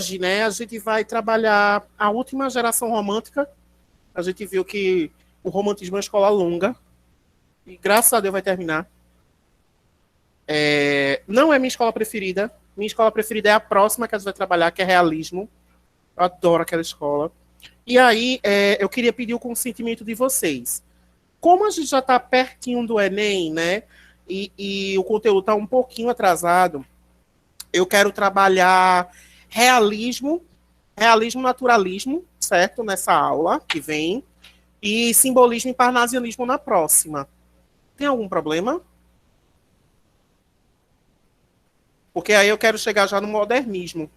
hoje, né, a gente vai trabalhar a última geração romântica. A gente viu que o romantismo é uma escola longa, e graças a Deus vai terminar. Não é minha escola preferida. Minha escola preferida é a próxima que a gente vai trabalhar, que é realismo. Eu adoro aquela escola. E aí, eu queria pedir o consentimento de vocês. Como a gente já está pertinho do Enem, né? E o conteúdo está um pouquinho atrasado, eu quero trabalhar realismo, naturalismo, certo? Nessa aula que vem. E simbolismo e parnasianismo na próxima. Tem algum problema? Porque aí eu quero chegar já no modernismo,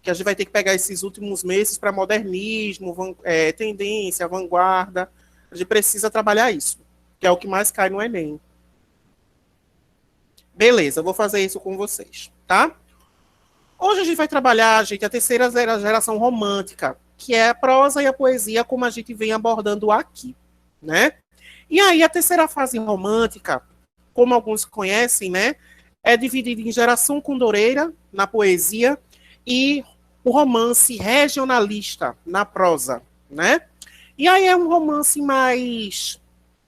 que a gente vai ter que pegar esses últimos meses para modernismo, tendência, vanguarda. A gente precisa trabalhar isso, que é o que mais cai no Enem. Beleza, eu vou fazer isso com vocês, tá? Hoje a gente vai trabalhar, gente, a terceira geração romântica, que é a prosa e a poesia, como a gente vem abordando aqui, né? E aí a terceira fase romântica, como alguns conhecem, né, é dividida em geração condoreira, na poesia, e o romance regionalista, na prosa, né? E aí é um romance mais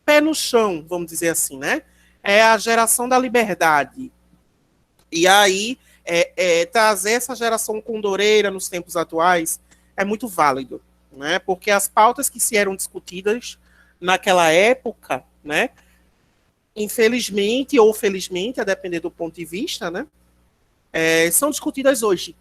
pé no chão, vamos dizer assim, né? É a geração da liberdade. E aí, trazer essa geração condoreira nos tempos atuais é muito válido, né? Porque as pautas que se eram discutidas naquela época, né? Infelizmente ou felizmente, a depender do ponto de vista, né? São discutidas hoje.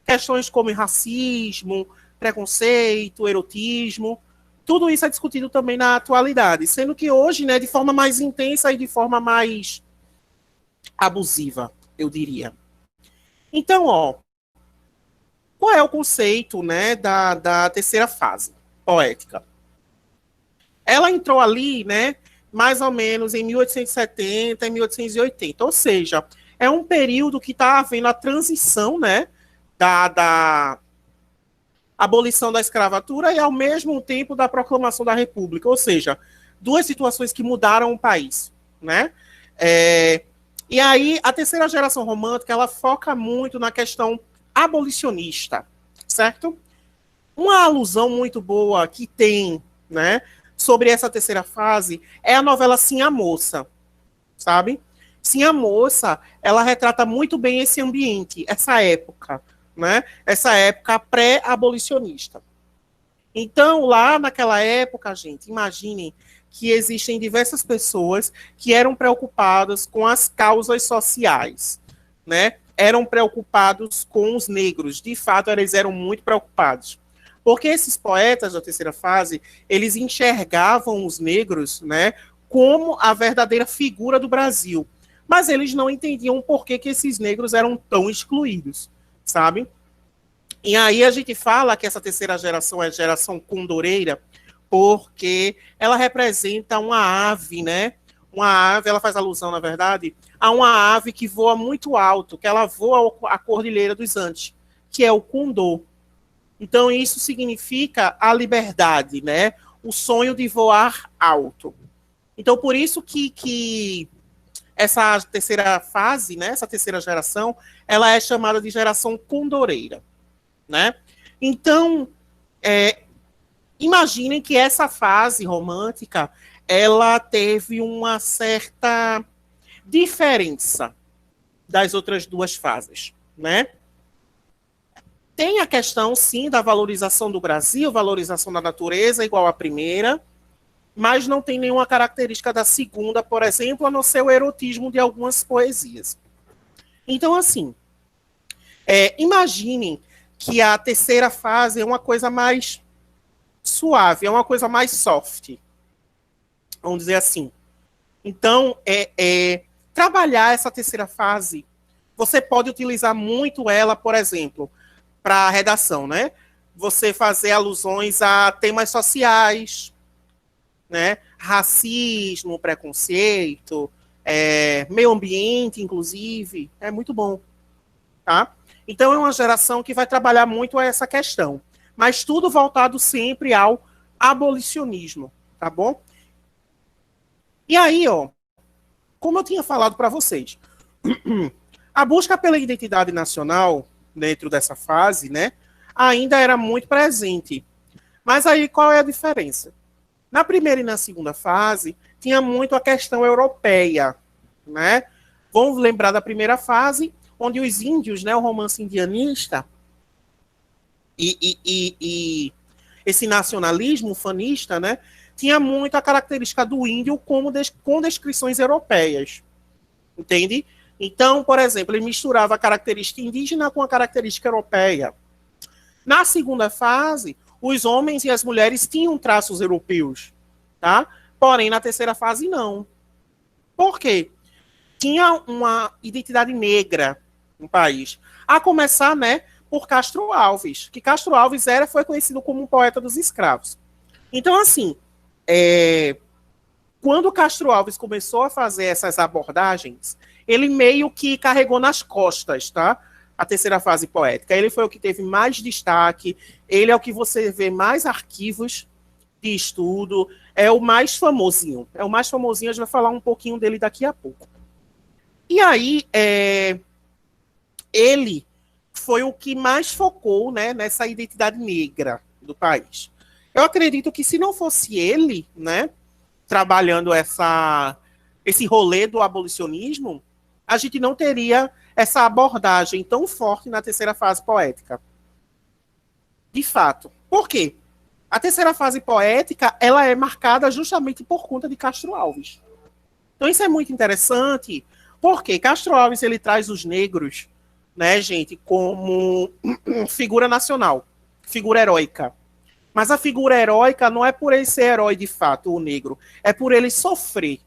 Questões como racismo, preconceito, erotismo, tudo isso é discutido também na atualidade, sendo que hoje, né, de forma mais intensa e de forma mais abusiva, eu diria. Então, qual é o conceito, né, da terceira fase poética? Ela entrou ali, né, mais ou menos em 1870 e 1880, ou seja, é um período que está havendo a transição, né, da abolição da escravatura e, ao mesmo tempo, da proclamação da República, ou seja, duas situações que mudaram o país, né? E aí, a terceira geração romântica, ela foca muito na questão abolicionista, certo? Uma alusão muito boa que tem, né, sobre essa terceira fase é a novela Sim a Moça, sabe? Sim a Moça, ela retrata muito bem esse ambiente, essa época, né? Essa época pré-abolicionista. Então, lá naquela época, gente, imaginem que existem diversas pessoas que eram preocupadas com as causas sociais, né? Eram preocupados com os negros. De fato, eles eram muito preocupados. Porque esses poetas da terceira fase, eles enxergavam os negros, né, como a verdadeira figura do Brasil. Mas eles não entendiam por que esses negros eram tão excluídos, sabe? E aí a gente fala que essa terceira geração é a geração condoreira, porque ela representa uma ave, né? Uma ave, ela faz alusão, na verdade, a uma ave que voa muito alto, que ela voa a Cordilheira dos Andes, que é o condor. Então, isso significa a liberdade, né? O sonho de voar alto. Então, por isso que essa terceira fase, né? Essa terceira geração, ela é chamada de geração condoreira, né? Então, imaginem que essa fase romântica, ela teve uma certa diferença das outras duas fases, né? Tem a questão, sim, da valorização do Brasil, valorização da natureza, igual à primeira, mas não tem nenhuma característica da segunda, por exemplo, a não ser o erotismo de algumas poesias. Então, assim, imaginem que a terceira fase é uma coisa mais suave, é uma coisa mais soft, vamos dizer assim. Então, trabalhar essa terceira fase, você pode utilizar muito ela, por exemplo, para a redação, né? Você fazer alusões a temas sociais, né? Racismo, preconceito, meio ambiente, inclusive, é muito bom, tá? Então, é uma geração que vai trabalhar muito essa questão, mas tudo voltado sempre ao abolicionismo, tá bom? E aí, como eu tinha falado para vocês, a busca pela identidade nacional, dentro dessa fase, né, ainda era muito presente. Mas aí qual é a diferença? Na primeira e na segunda fase, tinha muito a questão europeia, né? Vamos lembrar da primeira fase, onde os índios, né, o romance indianista e esse nacionalismo ufanista, né, tinha muito a característica do índio com descrições europeias, entende? Então, por exemplo, ele misturava a característica indígena com a característica europeia. Na segunda fase, os homens e as mulheres tinham traços europeus, tá? Porém, na terceira fase, não. Por quê? Tinha uma identidade negra no país. A começar, né, por Castro Alves, que Castro Alves foi conhecido como um poeta dos escravos. Então, assim, quando Castro Alves começou a fazer essas abordagens, ele meio que carregou nas costas, tá? A terceira fase poética. Ele foi o que teve mais destaque, ele é o que você vê mais arquivos de estudo, é o mais famosinho. É o mais famosinho, a gente vai falar um pouquinho dele daqui a pouco. E aí, ele foi o que mais focou, né, nessa identidade negra do país. Eu acredito que se não fosse ele, né, trabalhando esse rolê do abolicionismo, a gente não teria essa abordagem tão forte na terceira fase poética. De fato. Por quê? A terceira fase poética, ela é marcada justamente por conta de Castro Alves. Então isso é muito interessante, porque Castro Alves, ele traz os negros, né, gente, como figura nacional, figura heróica. Mas a figura heróica não é por ele ser herói de fato, o negro, é por ele sofrer,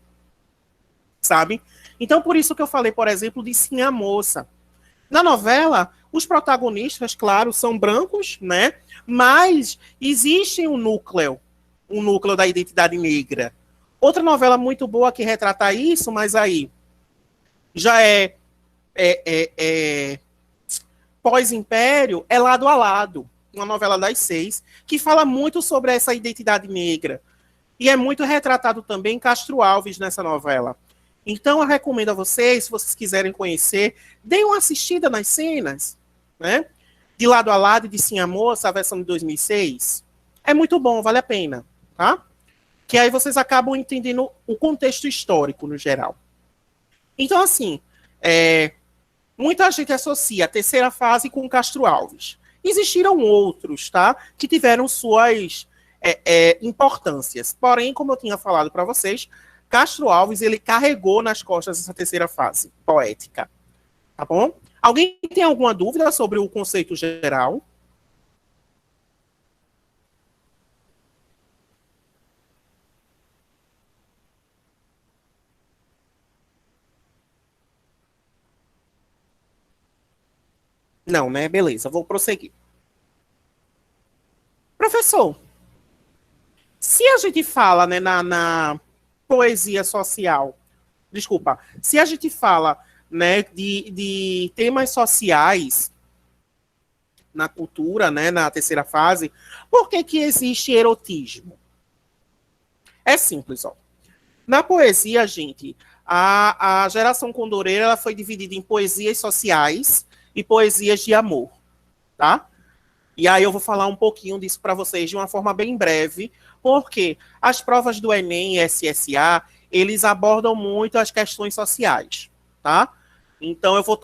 sabe? Então, por isso que eu falei, por exemplo, de Sim a Moça. Na novela, os protagonistas, claro, são brancos, né? Mas existe um núcleo da identidade negra. Outra novela muito boa que retrata isso, mas aí já pós-império, é Lado a Lado, uma novela das 6, que fala muito sobre essa identidade negra. E é muito retratado também Castro Alves nessa novela. Então, eu recomendo a vocês, se vocês quiserem conhecer, deem uma assistida nas cenas, né? De Lado a Lado e de Sim a Moça, a versão de 2006. É muito bom, vale a pena, tá? Que aí vocês acabam entendendo o contexto histórico, no geral. Então, assim, muita gente associa a terceira fase com Castro Alves. Existiram outros, tá? Que tiveram suas importâncias. Porém, como eu tinha falado para vocês, Castro Alves, ele carregou nas costas essa terceira fase poética. Tá bom? Alguém tem alguma dúvida sobre o conceito geral? Não, né? Beleza, vou prosseguir. Professor, se a gente fala, né, na poesia social, desculpa, se a gente fala, né, de temas sociais na cultura, né, na terceira fase, por que existe erotismo? É simples, ó. Na poesia, gente, a geração condoreira ela foi dividida em poesias sociais e poesias de amor, tá? E aí eu vou falar um pouquinho disso para vocês de uma forma bem breve, porque as provas do Enem e SSA, eles abordam muito as questões sociais, tá? Então eu vou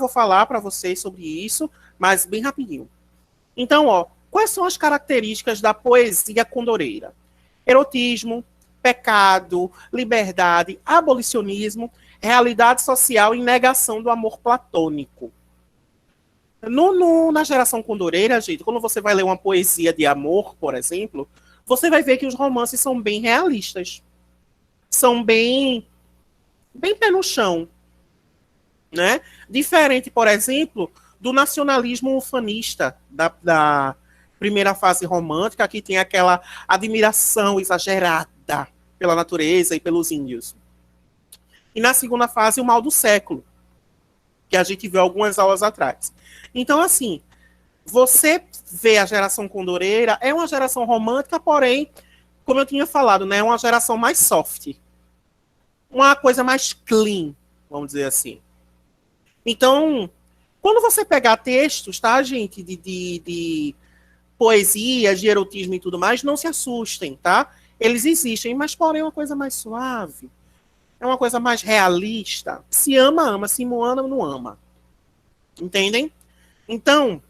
falar para vocês sobre isso, mas bem rapidinho. Então, ó, quais são as características da poesia condoreira? Erotismo, pecado, liberdade, abolicionismo, realidade social e negação do amor platônico. Na geração condoreira, gente, quando você vai ler uma poesia de amor, por exemplo, você vai ver que os romances são bem realistas. São bem pé no chão, né? Diferente, por exemplo, do nacionalismo ufanista da primeira fase romântica, que tem aquela admiração exagerada pela natureza e pelos índios. E na segunda fase, o mal do século, que a gente viu algumas aulas atrás. Então, assim, você vê a geração condoreira, é uma geração romântica, porém, como eu tinha falado, né, é uma geração mais soft. Uma coisa mais clean, vamos dizer assim. Então, Quando você pegar textos, tá, gente, de poesias, de erotismo e tudo mais, não se assustem, tá? Eles existem, mas porém é uma coisa mais suave, é uma coisa mais realista. Se ama, ama, se não ama, não ama. Entendem? Então,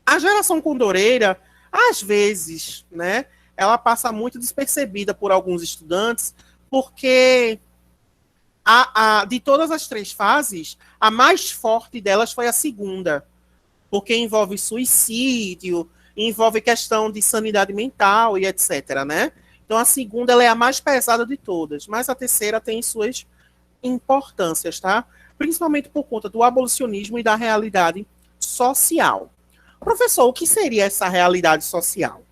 a geração condoreira, às vezes, né, ela passa muito despercebida por alguns estudantes, porque de todas as 3 fases, a mais forte delas foi a segunda, porque envolve suicídio, envolve questão de sanidade mental e etc, né? Então a segunda ela é a mais pesada de todas, mas a terceira tem suas importâncias, tá? Principalmente por conta do abolicionismo e da realidade social. Professor, o que seria essa realidade social?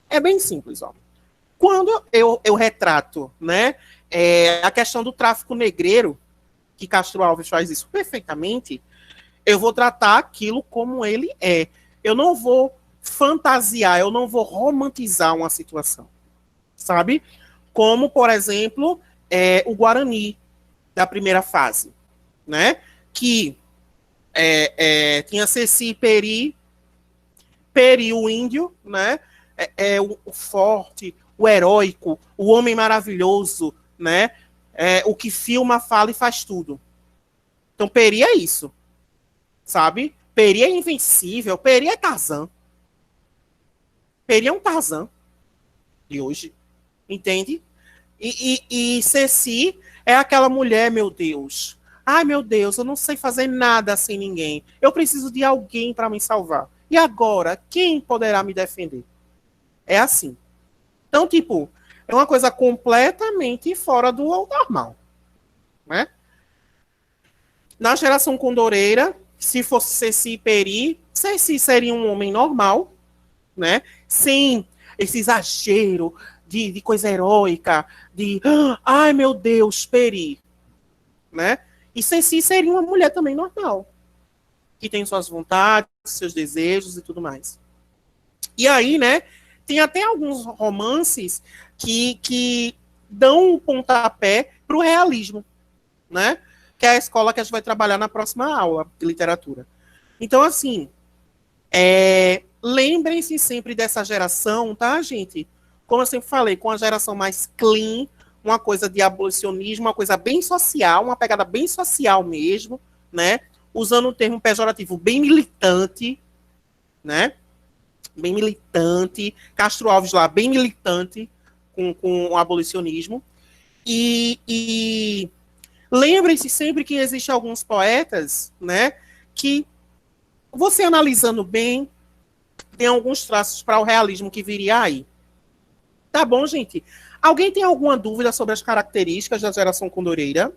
É bem simples, ó. Quando eu retrato, né, a questão do tráfico negreiro, que Castro Alves faz isso perfeitamente, eu vou tratar aquilo como ele é. Eu não vou fantasiar, eu não vou romantizar uma situação, sabe? Como, por exemplo, o Guarani, da primeira fase, né? Que tinha Ceci Peri, Peri o índio, né? O forte, o heróico, o homem maravilhoso, né? O que filma, fala e faz tudo. Então, Peri é isso, sabe? Peri é invencível, Peri é Tarzan. Peri é um Tarzan de hoje, entende? E Ceci é aquela mulher, meu Deus. Ai, meu Deus, eu não sei fazer nada sem ninguém. Eu preciso de alguém para me salvar. E agora, quem poderá me defender? É assim. Então, tipo, é uma coisa completamente fora do normal, né? Na geração condoreira, se fosse Ceci Peri, Ceci seria um homem normal, né? Sem esse exagero de coisa heróica, de ai meu Deus, Peri, né? E Ceci seria uma mulher também normal, que tem suas vontades, seus desejos e tudo mais. E aí, né, tem até alguns romances que dão um pontapé para o realismo, né? Que é a escola que a gente vai trabalhar na próxima aula de literatura. Então, assim, lembrem-se sempre dessa geração, tá, gente? Como eu sempre falei, com a geração mais clean, uma coisa de abolicionismo, uma coisa bem social, uma pegada bem social mesmo, né? Usando um termo pejorativo bem militante, né? Bem militante. Castro Alves lá, bem militante com o abolicionismo. E lembrem-se sempre que existem alguns poetas, né? Que você analisando bem, tem alguns traços para o realismo que viria aí. Tá bom, gente? Alguém tem alguma dúvida sobre as características da geração condoreira?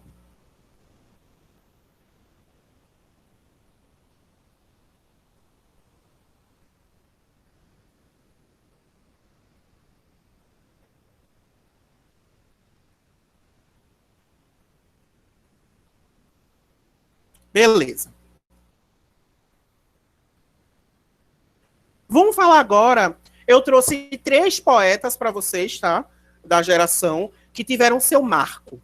Beleza. Vamos falar agora. Eu trouxe 3 poetas para vocês, tá? Da geração, que tiveram seu marco,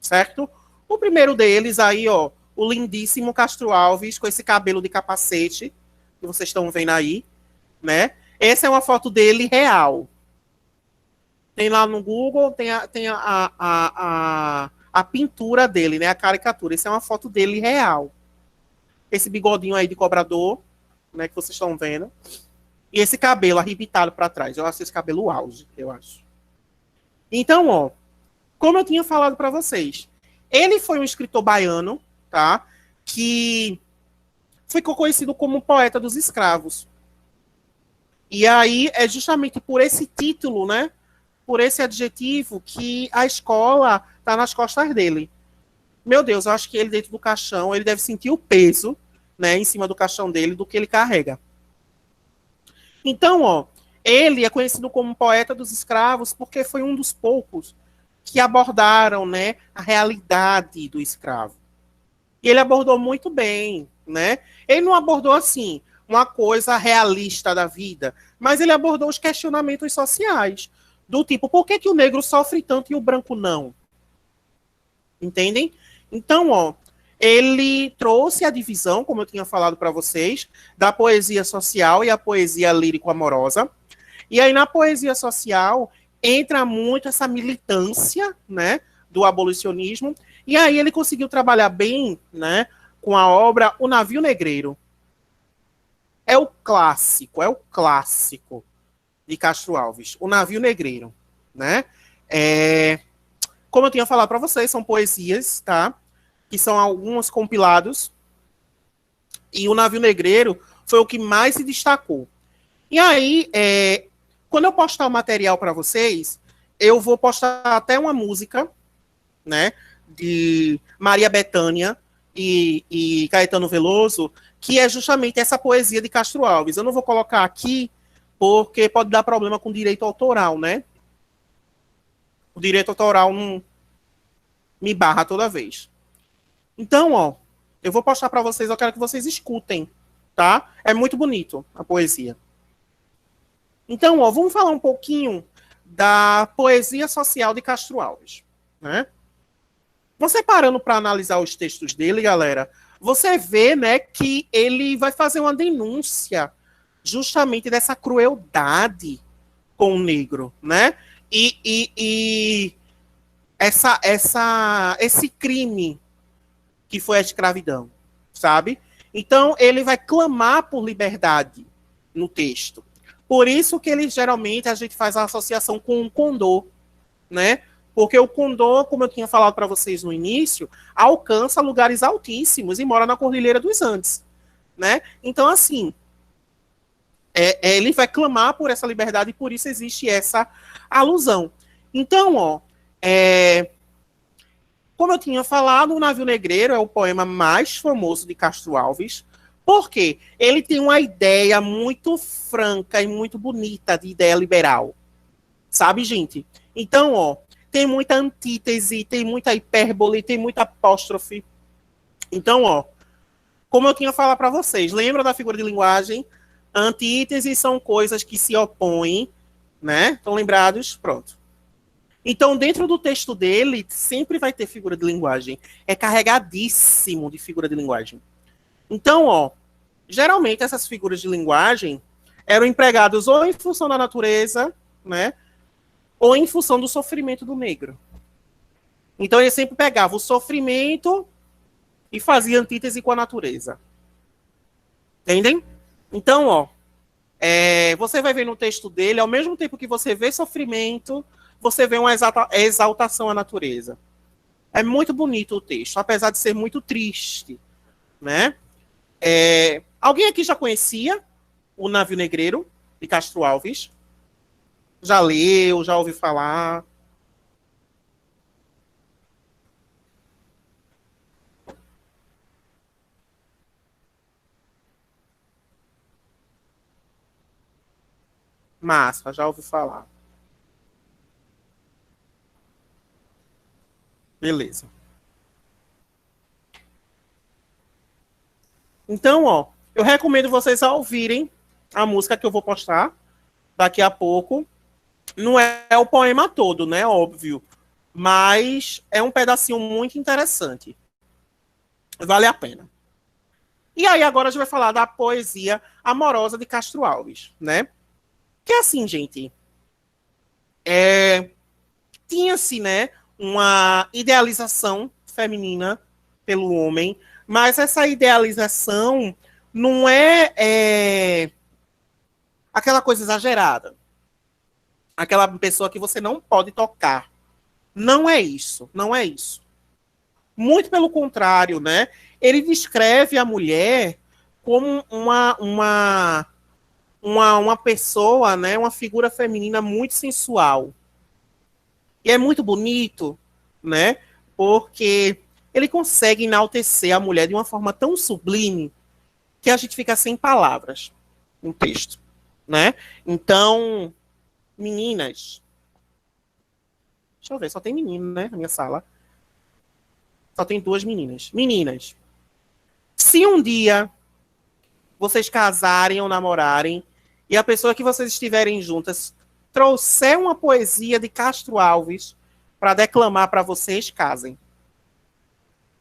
certo? O primeiro deles aí, ó, o lindíssimo Castro Alves, com esse cabelo de capacete, que vocês estão vendo aí, né? Essa é uma foto dele real. Tem lá no Google, tem a pintura dele, né? A caricatura. Essa é uma foto dele real. Esse bigodinho aí de cobrador, né? Que vocês estão vendo. E esse cabelo arrebitado para trás. Eu acho esse cabelo auge, eu acho. Então, ó, como eu tinha falado para vocês, ele foi um escritor baiano, tá? Que ficou conhecido como poeta dos escravos. E aí é justamente por esse título, né? Por esse adjetivo que a escola tá nas costas dele. Meu Deus, eu acho que ele dentro do caixão, ele deve sentir o peso, né, em cima do caixão dele do que ele carrega. Então, ó, ele é conhecido como poeta dos escravos porque foi um dos poucos que abordaram, né, a realidade do escravo. E ele abordou muito bem, né? Ele não abordou assim uma coisa realista da vida, mas ele abordou os questionamentos sociais, do tipo, por que o negro sofre tanto e o branco não? Entendem? Então, ó, ele trouxe a divisão, como eu tinha falado para vocês, da poesia social e a poesia lírico-amorosa. E aí, na poesia social, entra muito essa militância, né, do abolicionismo. E aí ele conseguiu trabalhar bem, né, com a obra O Navio Negreiro. É o clássico de Castro Alves, O Navio Negreiro, né? Como eu tinha falado para vocês, são poesias, tá? Que são alguns compilados. E O Navio Negreiro foi o que mais se destacou. E aí, quando eu postar o material para vocês, eu vou postar até uma música, né, de Maria Bethânia e Caetano Veloso, que é justamente essa poesia de Castro Alves. Eu não vou colocar aqui, porque pode dar problema com direito autoral, né? O direito autoral não me barra toda vez. Então, ó, eu vou postar para vocês, eu quero que vocês escutem, tá? É muito bonito a poesia. Então, ó, vamos falar um pouquinho da poesia social de Castro Alves, né? Você parando para analisar os textos dele, galera, você vê, né, que ele vai fazer uma denúncia justamente dessa crueldade com o negro, né? E esse crime que foi a escravidão, sabe? Então, ele vai clamar por liberdade no texto. Por isso que ele, geralmente, a gente faz a associação com o Condor, né? Porque o Condor, como eu tinha falado para vocês no início, alcança lugares altíssimos e mora na Cordilheira dos Andes, né? Então, assim, ele vai clamar por essa liberdade e por isso existe essa alusão. Então, ó, como eu tinha falado, O Navio Negreiro é o poema mais famoso de Castro Alves, porque ele tem uma ideia muito franca e muito bonita de ideia liberal. Sabe, gente? Então, ó, tem muita antítese, tem muita hipérbole, tem muita apóstrofe. Então, ó, como eu tinha falado para vocês, lembra da figura de linguagem? Antíteses são coisas que se opõem, né? Estão lembrados? Pronto. Então, dentro do texto dele, sempre vai ter figura de linguagem. É carregadíssimo de figura de linguagem. Então, ó, geralmente essas figuras de linguagem eram empregadas ou em função da natureza, né? Ou em função do sofrimento do negro. Então, ele sempre pegava o sofrimento e fazia antítese com a natureza. Entendem? Então, ó, você vai ver no texto dele, ao mesmo tempo que você vê sofrimento, você vê uma exaltação à natureza. É muito bonito o texto, apesar de ser muito triste, né? Alguém aqui já conhecia O Navio Negreiro, de Castro Alves? Já leu, já ouviu falar? Massa, já ouviu falar. Beleza. Então, ó, eu recomendo vocês a ouvirem a música que eu vou postar daqui a pouco. Não é o poema todo, né? Óbvio. Mas é um pedacinho muito interessante. Vale a pena. E aí, agora a gente vai falar da poesia amorosa de Castro Alves, né? Que é assim, gente. Tinha-se, né, uma idealização feminina pelo homem, mas essa idealização não é aquela coisa exagerada. Aquela pessoa que você não pode tocar. Não é isso, não é isso. Muito pelo contrário, né? Ele descreve a mulher como uma pessoa, né? Uma figura feminina muito sensual. E é muito bonito, né? Porque ele consegue enaltecer a mulher de uma forma tão sublime que a gente fica sem palavras no texto, né? Então, meninas. Deixa eu ver, só tem menino, né? Na minha sala. Só tem 2 meninas. Meninas, se um dia vocês casarem ou namorarem e a pessoa que vocês estiverem juntas trouxer uma poesia de Castro Alves para declamar para vocês, casem.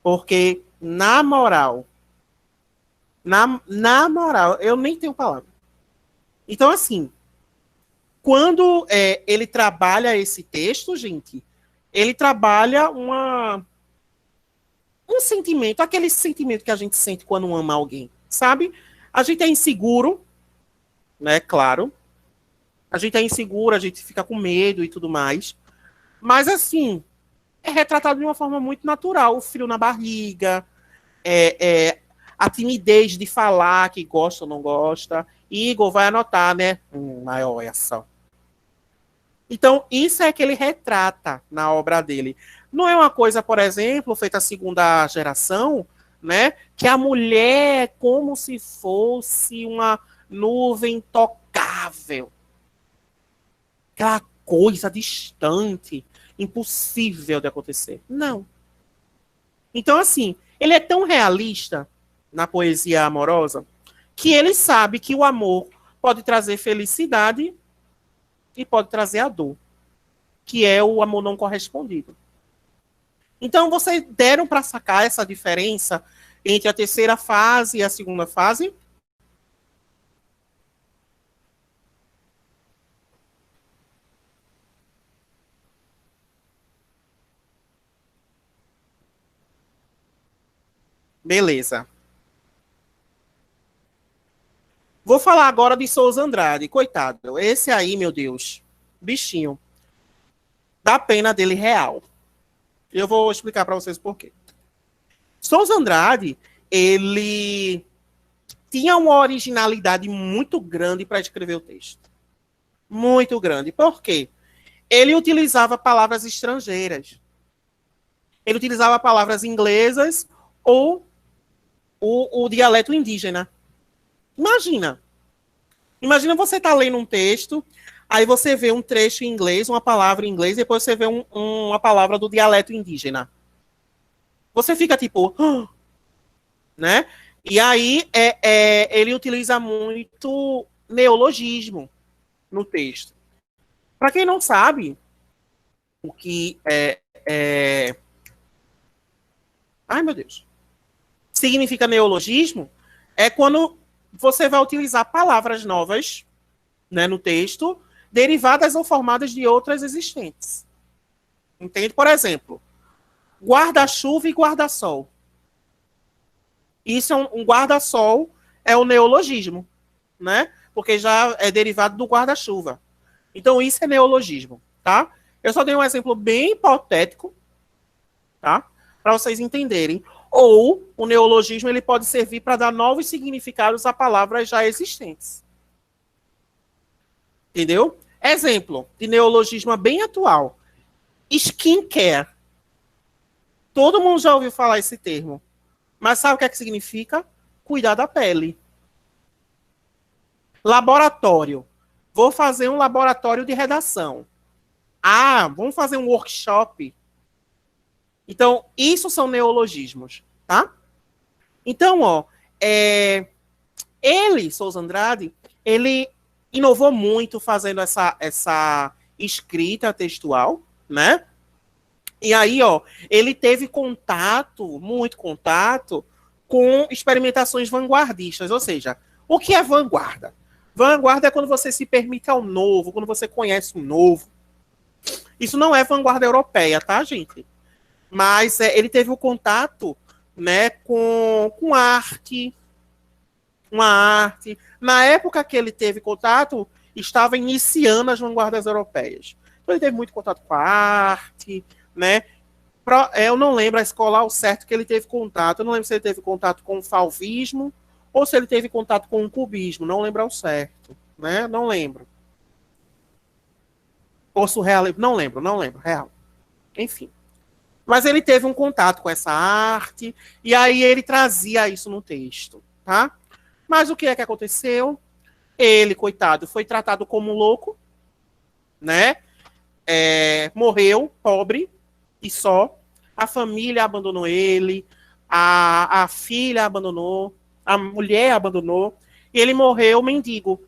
Porque Na moral. Na moral, eu nem tenho palavra. Então, assim, quando ele trabalha esse texto, gente, ele trabalha um sentimento, aquele sentimento que a gente sente quando ama alguém, sabe? A gente é inseguro, né? Claro. A gente é inseguro, a gente fica com medo e tudo mais. Mas, assim, é retratado de uma forma muito natural. O frio na barriga, a timidez de falar que gosta ou não gosta. Igor vai anotar, né? Olha só. Então, isso é que ele retrata na obra dele. Não é uma coisa, por exemplo, feita a segunda geração, né? Que a mulher é como se fosse uma nuvem intocável. Aquela coisa distante, impossível de acontecer. Não. Então, assim, ele é tão realista na poesia amorosa que ele sabe que o amor pode trazer felicidade e pode trazer a dor, que é o amor não correspondido. Então, vocês deram para sacar essa diferença entre a terceira fase e a segunda fase? Beleza. Vou falar agora de Souza Andrade. Coitado. Esse aí, meu Deus. Bichinho. Dá pena dele real. Eu vou explicar para vocês por quê. Souza Andrade, ele tinha uma originalidade muito grande para escrever o texto. Muito grande. Por quê? Ele utilizava palavras estrangeiras. Ele utilizava palavras inglesas ou o dialeto indígena. Imagina. Imagina você estar lendo um texto, aí você vê um trecho em inglês, uma palavra em inglês, e depois você vê uma palavra do dialeto indígena. Você fica tipo, "Ah", né? E aí ele utiliza muito neologismo no texto. Para quem não sabe, o que ai meu Deus, significa neologismo é quando você vai utilizar palavras novas, né, no texto, derivadas ou formadas de outras existentes. Entende? Por exemplo, guarda-chuva e guarda-sol. Isso é um guarda-sol, é o neologismo, né? Porque já é derivado do guarda-chuva. Então, isso é neologismo, tá? Eu só dei um exemplo bem hipotético, tá? Para vocês entenderem. Ou o neologismo ele pode servir para dar novos significados a palavras já existentes. Entendeu? Exemplo de neologismo bem atual. Skincare. Todo mundo já ouviu falar esse termo. Mas sabe o que é que significa? Cuidar da pele. Laboratório. Vou fazer um laboratório de redação. Ah, vamos fazer um workshop. Então, isso são neologismos, tá? Então, ó, ele, Souza Andrade, ele inovou muito fazendo essa escrita textual, né? E aí, ó, ele teve contato, muito contato, com experimentações vanguardistas. Ou seja, o que é vanguarda? Vanguarda é quando você se permite ao novo, quando você conhece o novo. Isso não é vanguarda europeia, tá, gente? Mas ele teve o contato, né, com arte, uma arte. Na época que ele teve contato, estava iniciando as vanguardas europeias. Então ele teve muito contato com a arte, né? Eu não lembro a escola ao certo que ele teve contato. Eu não lembro se ele teve contato com o fauvismo ou se ele teve contato com o cubismo. Não lembro ao certo, né? Não lembro. Ou surreal, não lembro, real. Enfim. Mas ele teve um contato com essa arte e aí ele trazia isso no texto, tá? Mas o que é que aconteceu? Ele, coitado, foi tratado como louco, né? Morreu pobre e só. A família abandonou ele, a filha abandonou, a mulher abandonou, e ele morreu mendigo.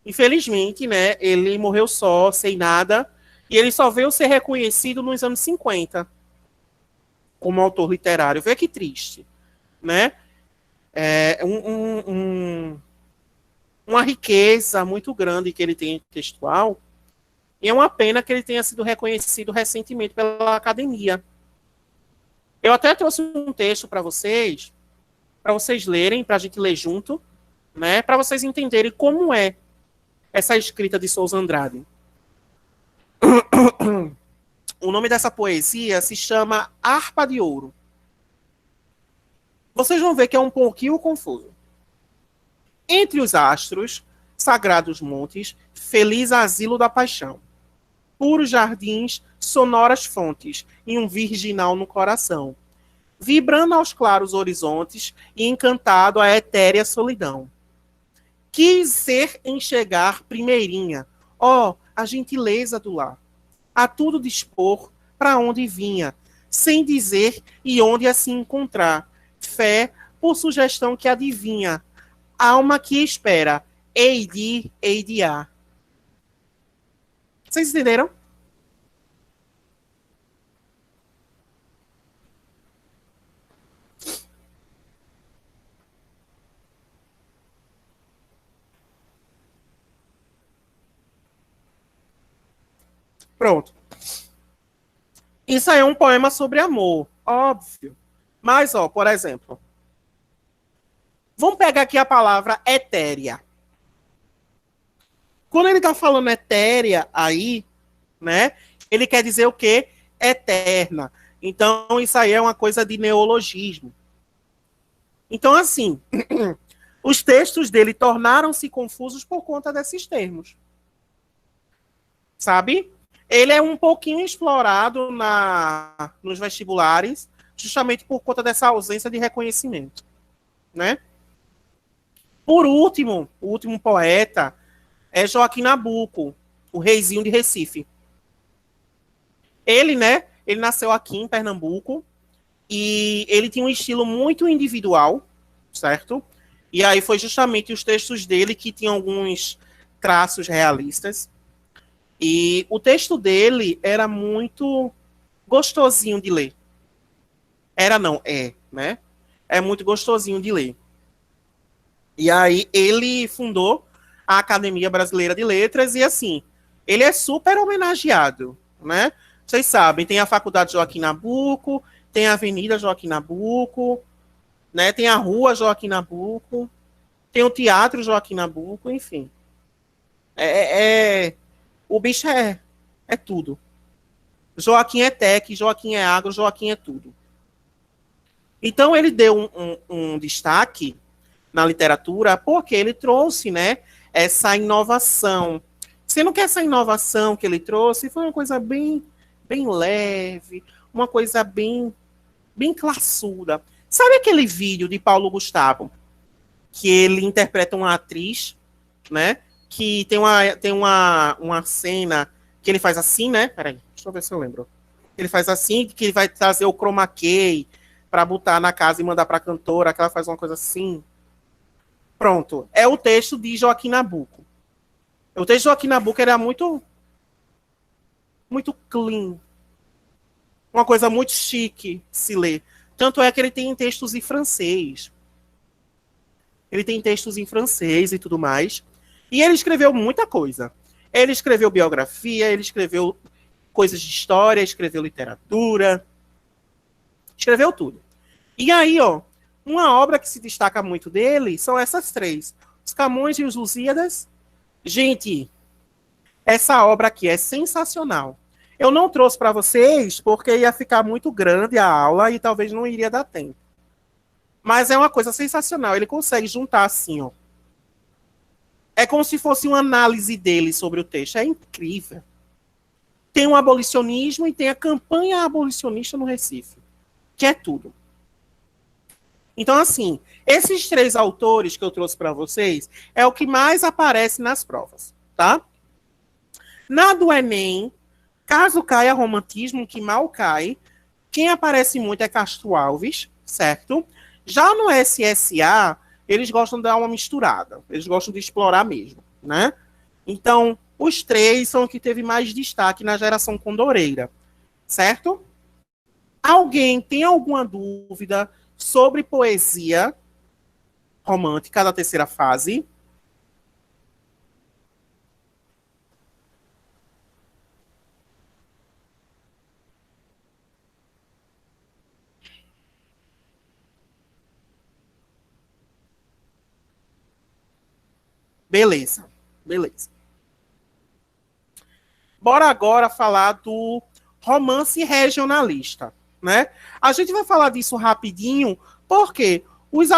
Infelizmente, né? Ele morreu só, sem nada, e ele só veio ser reconhecido nos anos 50, como autor literário. Vê que triste, né? É uma riqueza muito grande que ele tem textual, e é uma pena que ele tenha sido reconhecido recentemente pela academia. Eu até trouxe um texto para vocês lerem, para a gente ler junto, né? Para vocês entenderem como é essa escrita de Souza Andrade. O nome dessa poesia se chama Harpa de Ouro. Vocês vão ver que é um pouquinho confuso. Entre os astros, sagrados montes, feliz asilo da paixão. Puros jardins, sonoras fontes, e um virginal no coração. Vibrando aos claros horizontes e encantado a etérea solidão. Quis ser enxergar primeirinha, ó, a gentileza do lar. A tudo dispor para onde vinha, sem dizer e onde a se encontrar. Fé por sugestão que adivinha, alma que espera, ei de a. Vocês entenderam? Pronto. Isso aí é um poema sobre amor, óbvio. Mas, ó, por exemplo, vamos pegar aqui a palavra etérea. Quando ele está falando etérea aí, né, ele quer dizer o quê? Eterna. Então, isso aí é uma coisa de neologismo. Então, assim, os textos dele tornaram-se confusos por conta desses termos. Sabe? Ele é um pouquinho explorado nos vestibulares, justamente por conta dessa ausência de reconhecimento, né? Por último, o último poeta é Joaquim Nabuco, o reizinho de Recife. Ele, né, ele nasceu aqui em Pernambuco e ele tinha um estilo muito individual, certo? E aí foi justamente os textos dele que tinham alguns traços realistas. E o texto dele era muito gostosinho de ler. Era não, né? É muito gostosinho de ler. E aí ele fundou a Academia Brasileira de Letras e assim, ele é super homenageado, né? Vocês sabem, tem a Faculdade Joaquim Nabuco, tem a Avenida Joaquim Nabuco, né? Tem a Rua Joaquim Nabuco, tem o Teatro Joaquim Nabuco, enfim. O bicho é tudo. Joaquim é tech, Joaquim é agro, Joaquim é tudo. Então ele deu um destaque na literatura porque ele trouxe, né, essa inovação. Sendo que essa inovação que ele trouxe foi uma coisa bem, bem leve, uma coisa bem, bem classuda. Sabe aquele vídeo de Paulo Gustavo que ele interpreta uma atriz, né? Que tem uma cena que ele faz assim, né? Peraí, deixa eu ver se eu lembro. Ele faz assim, que ele vai trazer o chroma key para botar na casa e mandar para a cantora, que ela faz uma coisa assim. Pronto. É o texto de Joaquim Nabuco. O texto de Joaquim Nabuco era muito, muito clean. Uma coisa muito chique de se ler. Tanto é que ele tem textos em francês. Ele tem textos em francês e tudo mais. E ele escreveu muita coisa. Ele escreveu biografia, ele escreveu coisas de história, escreveu literatura. Escreveu tudo. E aí, ó, uma obra que se destaca muito dele são essas três. Os Camões e os Lusíadas. Gente, essa obra aqui é sensacional. Eu não trouxe para vocês porque ia ficar muito grande a aula e talvez não iria dar tempo. Mas é uma coisa sensacional. Ele consegue juntar assim, ó. É como se fosse uma análise dele sobre o texto. É incrível. Tem o abolicionismo e tem a campanha abolicionista no Recife, que é tudo. Então, assim, esses três autores que eu trouxe para vocês é o que mais aparece nas provas, tá? Na do Enem, caso caia romantismo, que mal cai, quem aparece muito é Castro Alves, certo? Já no SSA, eles gostam de dar uma misturada. Eles gostam de explorar mesmo, né? Então, os três são os que teve mais destaque na geração condoreira, certo? Alguém tem alguma dúvida sobre poesia romântica da terceira fase? Beleza, beleza. Bora agora falar do romance regionalista, né? A gente vai falar disso rapidinho, porque os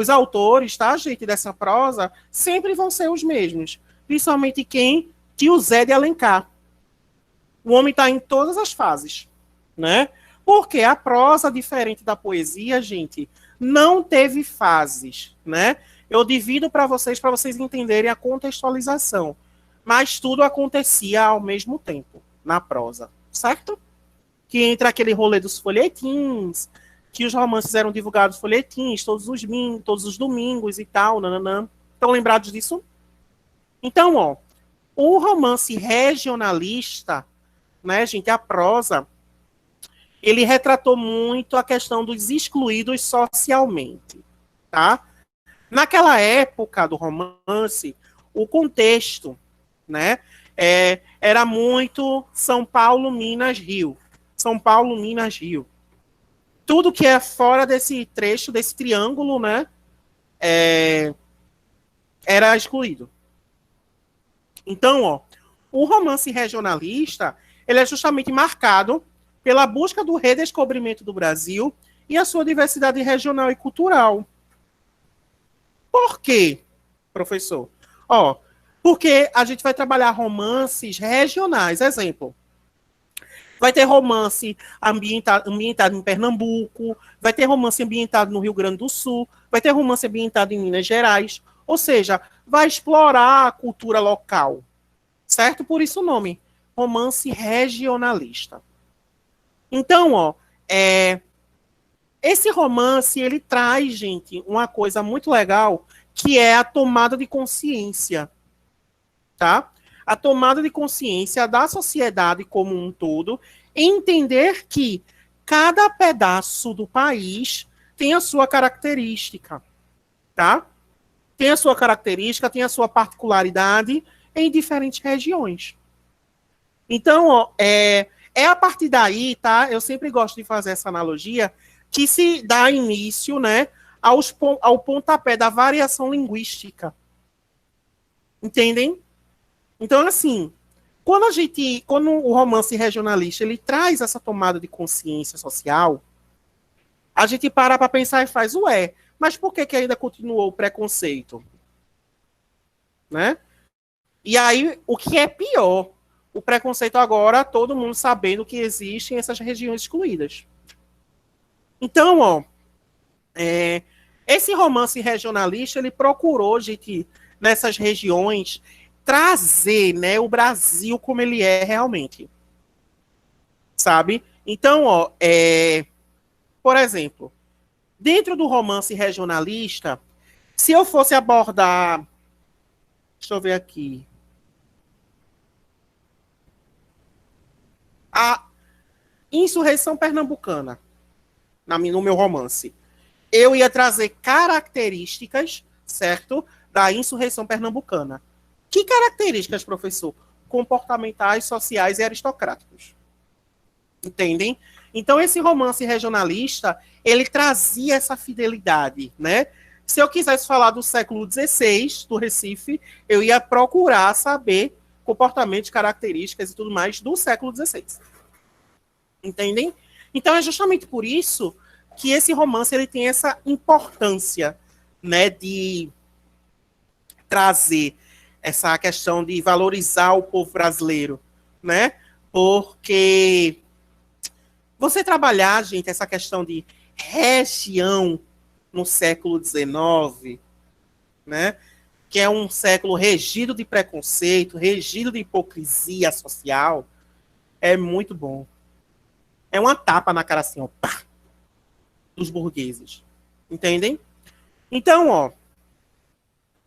autores, tá, gente, dessa prosa, sempre vão ser os mesmos. Principalmente quem? Tio Zé de Alencar. O homem está em todas as fases, né? Porque a prosa, diferente da poesia, gente, não teve fases, né? Eu divido para vocês entenderem a contextualização. Mas tudo acontecia ao mesmo tempo, na prosa, certo? Que entra aquele rolê dos folhetins, que os romances eram divulgados folhetins todos os domingos e tal, nananã. Estão lembrados disso? Então, ó, o romance regionalista, né, gente, a prosa, ele retratou muito a questão dos excluídos socialmente, tá? Naquela época do romance, o contexto, né, era muito São Paulo, Minas, Rio. São Paulo, Minas, Rio. Tudo que é fora desse trecho, desse triângulo, né, era excluído. Então, ó, o romance regionalista, ele é justamente marcado pela busca do redescobrimento do Brasil e a sua diversidade regional e cultural. Por quê, professor? Ó, porque a gente vai trabalhar romances regionais. Exemplo, vai ter romance ambientado em Pernambuco, vai ter romance ambientado no Rio Grande do Sul, vai ter romance ambientado em Minas Gerais. Ou seja, vai explorar a cultura local. Certo? Por isso o nome, romance regionalista. Então, ó, esse romance, ele traz, gente, uma coisa muito legal, que é a tomada de consciência, tá? A tomada de consciência da sociedade como um todo, entender que cada pedaço do país tem a sua característica, tá? Tem a sua característica, tem a sua particularidade em diferentes regiões. Então, ó, é a partir daí, tá? Eu sempre gosto de fazer essa analogia, que se dá início, né, ao pontapé da variação linguística. Entendem? Então, assim, quando o romance regionalista ele traz essa tomada de consciência social, a gente para pensar e faz, ué, mas por que ainda continuou o preconceito? Né? E aí, o que é pior, o preconceito agora, todo mundo sabendo que existem essas regiões excluídas. Então, ó, esse romance regionalista, ele procurou, gente, nessas regiões, trazer, né, o Brasil como ele é realmente. Sabe? Então, ó, por exemplo, dentro do romance regionalista, se eu fosse abordar, deixa eu ver aqui, a insurreição pernambucana, no meu romance, eu ia trazer características, certo, da insurreição pernambucana. Que características, professor? Comportamentais, sociais e aristocráticos. Entendem? Então, esse romance regionalista, ele trazia essa fidelidade, né? Se eu quisesse falar do século XVI, do Recife, eu ia procurar saber comportamentos, características e tudo mais do século XVI. Entendem? Então, é justamente por isso que esse romance ele tem essa importância, né, de trazer essa questão de valorizar o povo brasileiro, né? Porque você trabalhar, gente, essa questão de região no século XIX, né? Que é um século regido de preconceito, regido de hipocrisia social, é muito bom. É uma tapa na cara assim, ó, pá, dos burgueses. Entendem? Então, ó,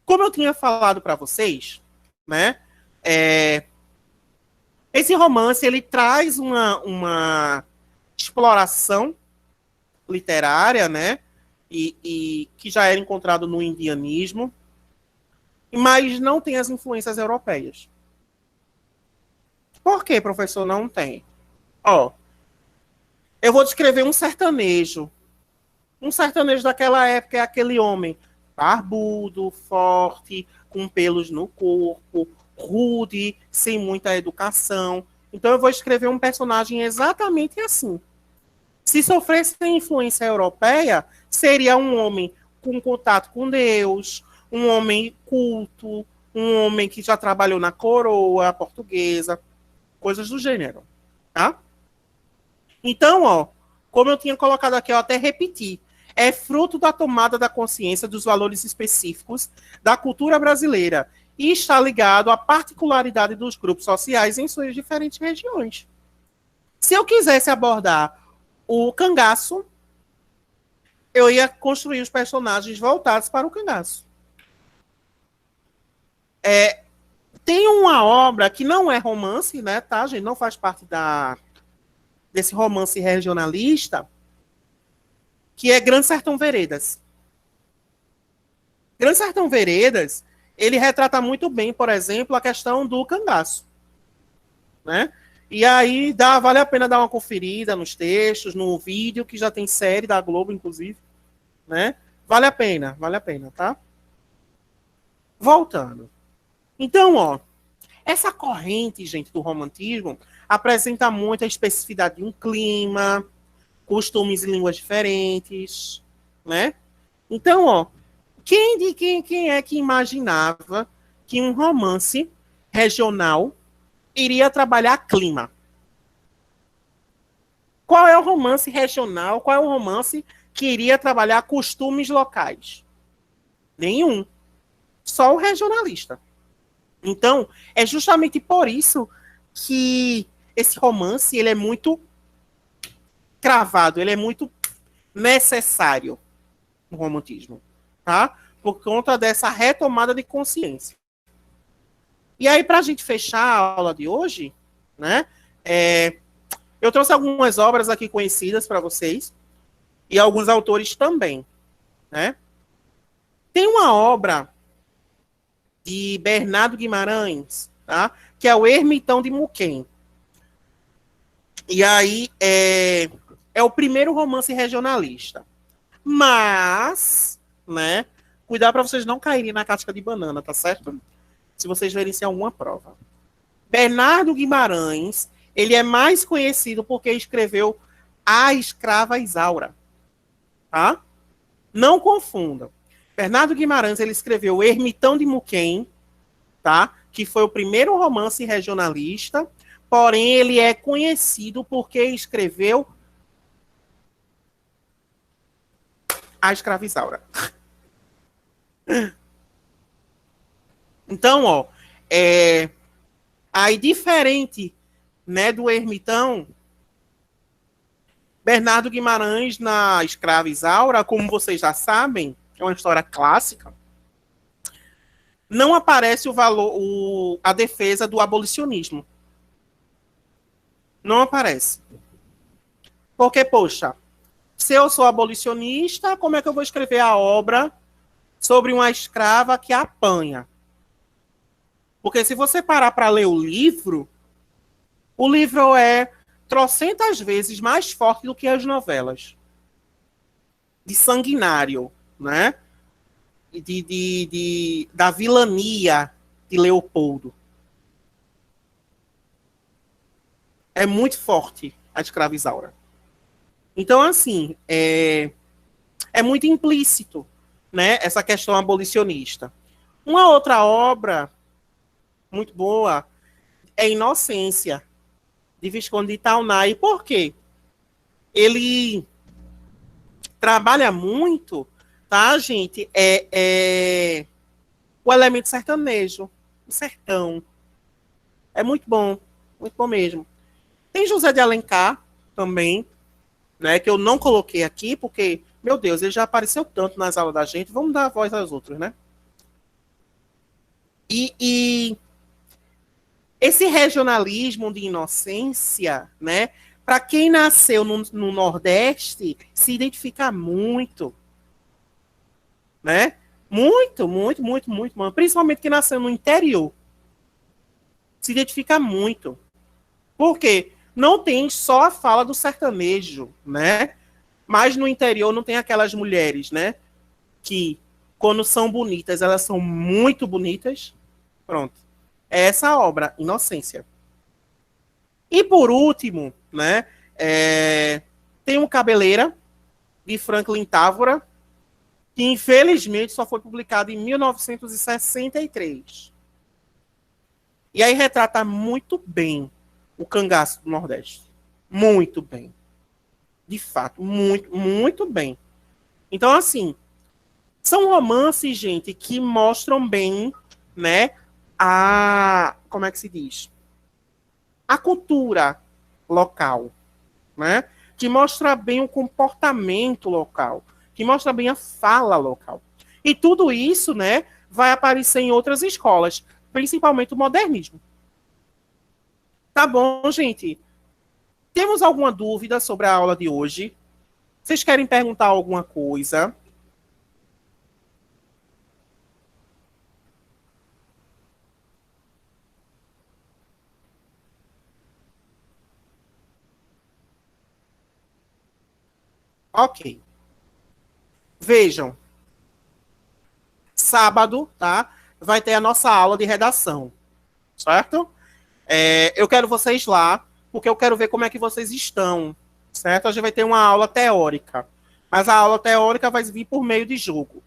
como eu tinha falado para vocês, né? Esse romance ele traz uma exploração literária, né? E que já era encontrado no indianismo, mas não tem as influências europeias. Por que, professor, não tem? Ó, eu vou descrever um sertanejo. Um sertanejo daquela época é aquele homem barbudo, forte, com pelos no corpo, rude, sem muita educação. Então eu vou escrever um personagem exatamente assim. Se sofresse influência europeia, seria um homem com contato com Deus, um homem culto, um homem que já trabalhou na coroa portuguesa, coisas do gênero, tá? Então, ó, como eu tinha colocado aqui, eu até repeti, é fruto da tomada da consciência dos valores específicos da cultura brasileira e está ligado à particularidade dos grupos sociais em suas diferentes regiões. Se eu quisesse abordar o cangaço, eu ia construir os personagens voltados para o cangaço. Tem uma obra que não é romance, né, tá, gente? Não faz parte desse romance regionalista, que é Grande Sertão Veredas. Grande Sertão Veredas, ele retrata muito bem, por exemplo, a questão do cangaço, né? E aí vale a pena dar uma conferida nos textos, no vídeo, que já tem série da Globo, inclusive, né? Vale a pena, tá? Voltando. Então, ó, essa corrente, gente, do romantismo apresenta muito a especificidade de um clima, costumes e línguas diferentes, né? Então, ó, quem é que imaginava que um romance regional iria trabalhar clima? Qual é o romance regional? Qual é o romance que iria trabalhar costumes locais? Nenhum. Só o regionalista. Então, é justamente por isso que esse romance ele é muito cravado, ele é muito necessário no romantismo, tá? Por conta dessa retomada de consciência. E aí, para a gente fechar a aula de hoje, né? Eu trouxe algumas obras aqui conhecidas para vocês e alguns autores também, né? Tem uma obra de Bernardo Guimarães, tá? Que é o Ermitão de Muquem. E aí é o primeiro romance regionalista. Mas, né? Cuidar para vocês não caírem na casca de banana, tá certo? Se vocês verem se é alguma prova. Bernardo Guimarães, ele é mais conhecido porque escreveu A Escrava Isaura, tá? Não confundam. Bernardo Guimarães, ele escreveu Ermitão de Muquem, tá? Que foi o primeiro romance regionalista, porém ele é conhecido porque escreveu A Escrava Isaura. Então, ó, aí diferente, né, do Ermitão, Bernardo Guimarães na Escrava Isaura, como vocês já sabem, é uma história clássica, não aparece a defesa do abolicionismo. Não aparece. Porque, poxa, se eu sou abolicionista, como é que eu vou escrever a obra sobre uma escrava que apanha? Porque se você parar para ler o livro é trocentas vezes mais forte do que as novelas. De sanguinário, né? Da vilania de Leopoldo. É muito forte a Escrava Isaura. Então, assim, é muito implícito, né, essa questão abolicionista. Uma outra obra muito boa é Inocência, de Visconde de Itaunay. Por quê? Ele trabalha muito, tá, gente? O elemento sertanejo, o sertão. É muito bom mesmo. Tem José de Alencar também, né, que eu não coloquei aqui, porque, meu Deus, ele já apareceu tanto nas aulas da gente, vamos dar voz aos outros, né? E esse regionalismo de inocência, né, Para quem nasceu no Nordeste, se identifica muito, né? Muito, muito, muito, muito, mano. Principalmente quem nasceu no interior. Se identifica muito. Por quê? Não tem só a fala do sertanejo, né? Mas no interior não tem aquelas mulheres, né? Que, quando são bonitas, elas são muito bonitas. Pronto. É essa obra, Inocência. E por último, né? Tem um Cabeleira, de Franklin Távora, que infelizmente só foi publicado em 1963. E aí retrata muito bem o cangaço do Nordeste. Muito bem. De fato, muito, muito bem. Então, assim, são romances, gente, que mostram bem, né, como é que se diz? A cultura local, né? Que mostra bem o comportamento local, que mostra bem a fala local. E tudo isso, né, vai aparecer em outras escolas, principalmente o modernismo. Tá bom, gente? Temos alguma dúvida sobre a aula de hoje? Vocês querem perguntar alguma coisa? Ok. Vejam, sábado, tá? Vai ter a nossa aula de redação, certo? Eu quero vocês lá, porque eu quero ver como é que vocês estão, certo? A gente vai ter uma aula teórica, mas a aula teórica vai vir por meio de jogo,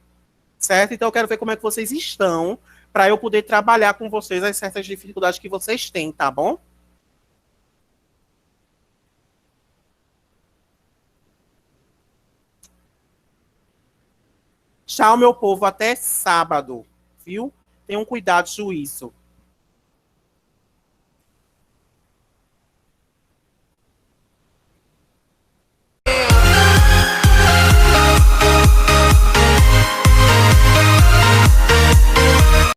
certo? Então eu quero ver como é que vocês estão, para eu poder trabalhar com vocês as certas dificuldades que vocês têm, tá bom? Tchau, meu povo, até sábado, viu? Tenham cuidado, juízo.